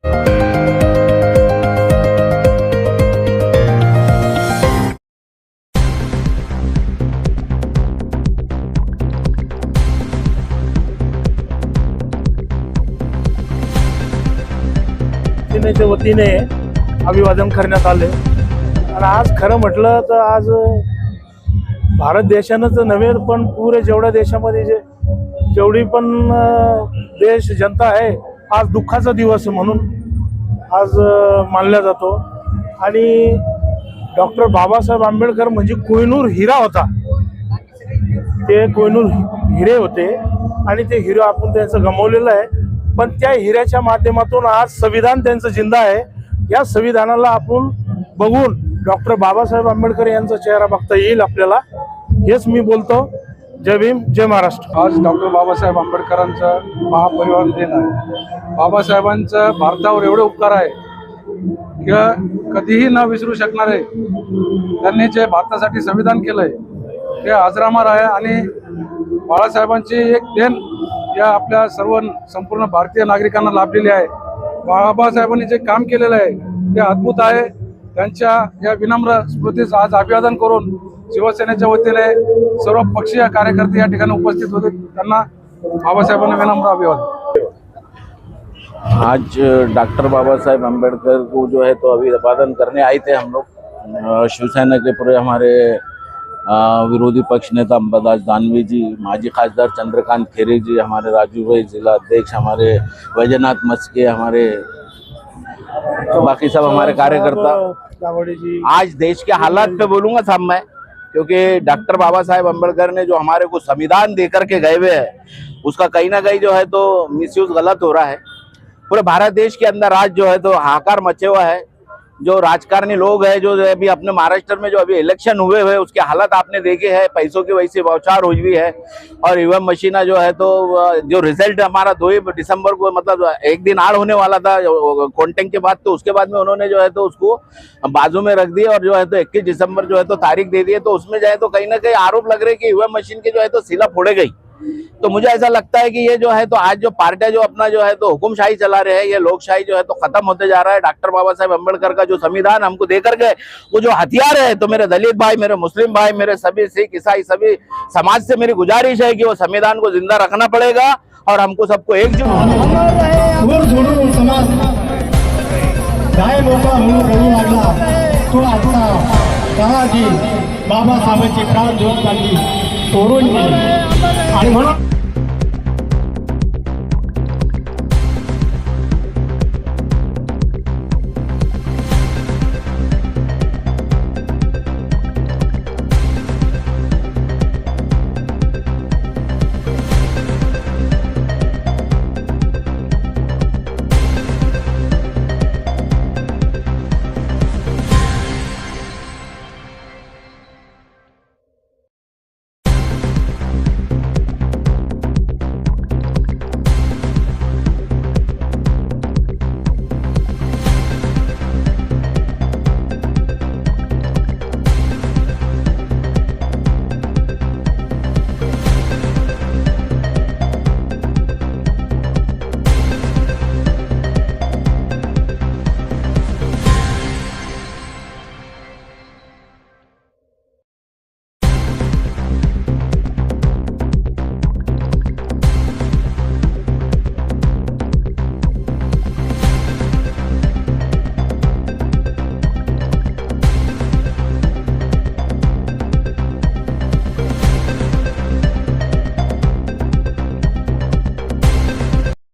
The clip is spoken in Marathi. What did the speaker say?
सेनेच्या वतीने अभिवादन करण्यात आले। आणि आज खरं म्हटलं तर आज भारत देशानंच नव्हे पण पुरे जेवढ्या देशामध्ये जेवढी पण देश जनता आहे आज दुःखाचा दिवस म्हणून आज मानला जातो। आणि डॉक्टर बाबासाहेब आंबेडकर म्हणजे कोहिनूर हिरा होता, ते कोहिनूर हिरे होते आणि ते हिरो आपण त्यांचं गमावलेलं आहे। पण त्या हिऱ्याच्या माध्यमातून आज संविधान त्यांचं जिंदा आहे। या संविधानाला आपण बघून डॉक्टर बाबासाहेब आंबेडकर यांचा चेहरा बघता येईल आपल्याला, हेच मी बोलतो। जय भीम, जय महाराष्ट्र। आज डॉक्टर बाबासाहेब आंबेडकरांचा महापरिनिर्वाण दिन आहे। बाबासाहेबांचा भारतावर एवढे उपकार आहे की कधीही न विसरू शकणारे त्यांनी जे भारतासाठी संविधान केलंय ते अजरामर आहे। आणि बाळासाहेबांची एक देण या आपल्या सर्व संपूर्ण भारतीय नागरिकांना लाभलेली आहे। बाबासाहेबांनी जे काम केलेलं आहे ते अद्भुत आहे। त्यांच्या या विनम्र स्मृतीस आज अभिवादन करून शिवसेनेच्या वतीने सर्व पक्षीय कार्यकर्ते या ठिकाणी उपस्थित होते, त्यांना बाबासाहेबांना विनम्र अभिवादन। आज डॉक्टर बाबा साहेब अम्बेडकर को जो है तो अभिवादन करने आए थे हम लोग। शिवसेना के पूरे हमारे विरोधी पक्ष नेता अंबादास दानवे जी, माजी खासदार चंद्रकांत खेरे जी, हमारे राजू भाई जिला अध्यक्ष, हमारे वैजनाथ मस्के, हमारे बाकी सब हमारे कार्यकर्ता। आज देश के हालात पे बोलूंगा साहब मैं, क्योंकि डॉक्टर बाबा साहेब अम्बेडकर ने जो हमारे को संविधान देकर के गए हुए हैं उसका कहीं ना कहीं जो है तो मिसयूज गलत हो रहा है। पूरे भारत देश के अंदर आज जो है तो हाहाकार मचे हुआ है। जो राजकारणी लोग हैं जो अभी अपने महाराष्ट्र में जो अभी इलेक्शन हुए हुए उसके हालात आपने देखे हैं, पैसों की वजह से बौछार हुई हुई है। और ईवीएम मशीना जो है तो जो रिजल्ट हमारा 2 दिसंबर को मतलब एक दिन आड़ होने वाला था काउंटिंग के बाद, तो उसके बाद में उन्होंने जो है तो उसको बाजू में रख दिया और जो है तो 21 दिसंबर जो है तो तारीख दे दी है। तो उसमें जो है तो कहीं ना कहीं आरोप लग रहे कि ईवीएम मशीन की जो है तो सिला फोड़े गई। तो मुझे ऐसा लगता है कि ये जो है तो आज जो पार्टियां जो अपना जो है तो हुकुमशाही चला रहे हैं, ये लोकशाही जो है तो खत्म होते जा रहा है। डॉक्टर बाबा साहेब अम्बेडकर का जो संविधान हमको देकर गए वो जो हथियार है, तो मेरे दलित भाई, मेरे मुस्लिम भाई, मेरे सभी सिख ईसाई सभी समाज से मेरी गुजारिश है कि वो संविधान को जिंदा रखना पड़ेगा और हमको सबको एकजुट बाबासाहेबांची प्राण ज्योत काढली, सोडून गेली आणि म्हणून